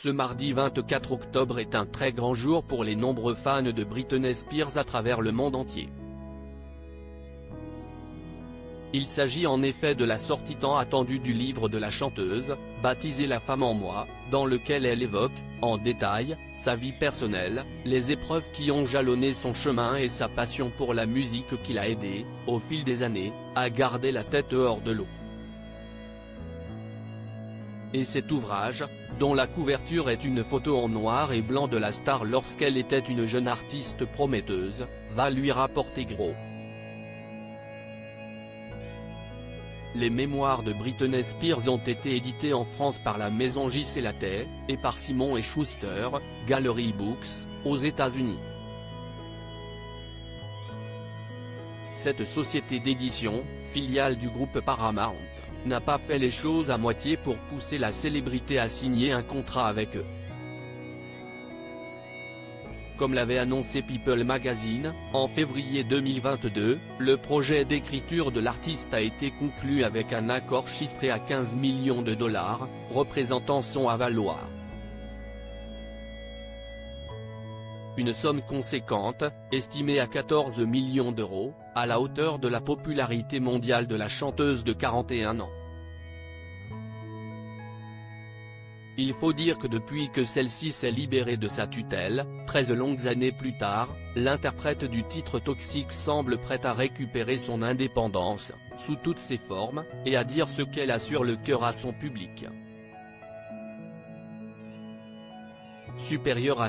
Ce mardi 24 octobre est un très grand jour pour les nombreux fans de Britney Spears à travers le monde entier. Il s'agit en effet de la sortie tant attendue du livre de la chanteuse, baptisé La femme en moi, dans lequel elle évoque, en détail, sa vie personnelle, les épreuves qui ont jalonné son chemin et sa passion pour la musique qui l'a aidé, au fil des années, à garder la tête hors de l'eau. Et cet ouvrage, dont la couverture est une photo en noir et blanc de la star lorsqu'elle était une jeune artiste prometteuse, va lui rapporter gros. Les mémoires de Britney Spears ont été édités en France par la maison J.C. Lattès, et par Simon & Schuster, Gallery Books, aux États-Unis. Cette société d'édition, filiale du groupe Paramount, n'a pas fait les choses à moitié pour pousser la célébrité à signer un contrat avec eux. Comme l'avait annoncé People Magazine, en février 2022, le projet d'écriture de l'artiste a été conclu avec un accord chiffré à 15 millions de dollars, représentant son avaloir. Une somme conséquente, estimée à 14 millions d'euros, à la hauteur de la popularité mondiale de la chanteuse de 41 ans. Il faut dire que depuis que celle-ci s'est libérée de sa tutelle, 13 longues années plus tard, l'interprète du titre Toxic semble prête à récupérer son indépendance, sous toutes ses formes, et à dire ce qu'elle a sur le cœur à son public. Supérieure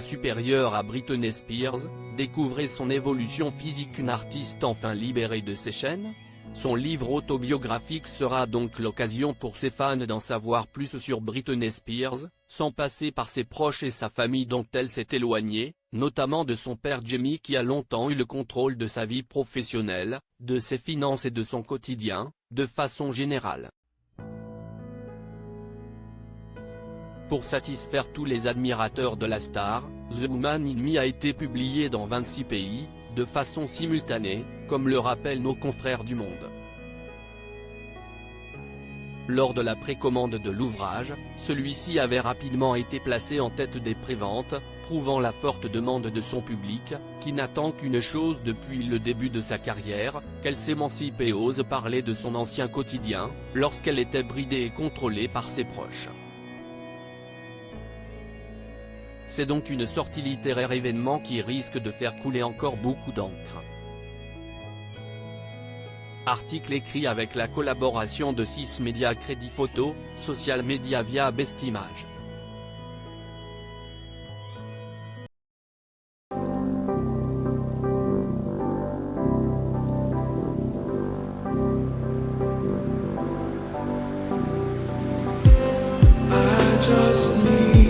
à Britney Spears, découvrez son évolution physique. Une artiste enfin libérée de ses chaînes? Son livre autobiographique sera donc l'occasion pour ses fans d'en savoir plus sur Britney Spears, sans passer par ses proches et sa famille dont elle s'est éloignée, notamment de son père Jamie qui a longtemps eu le contrôle de sa vie professionnelle, de ses finances et de son quotidien, de façon générale. Pour satisfaire tous les admirateurs de la star, The Woman in Me a été publié dans 26 pays, de façon simultanée, comme le rappellent nos confrères du Monde. Lors de la précommande de l'ouvrage, celui-ci avait rapidement été placé en tête des préventes, prouvant la forte demande de son public, qui n'attend qu'une chose depuis le début de sa carrière, qu'elle s'émancipe et ose parler de son ancien quotidien, lorsqu'elle était bridée et contrôlée par ses proches. C'est donc une sortie littéraire événement qui risque de faire couler encore beaucoup d'encre. Article écrit avec la collaboration de 6 médias Crédit Photo, Social Media via Best Image. I just need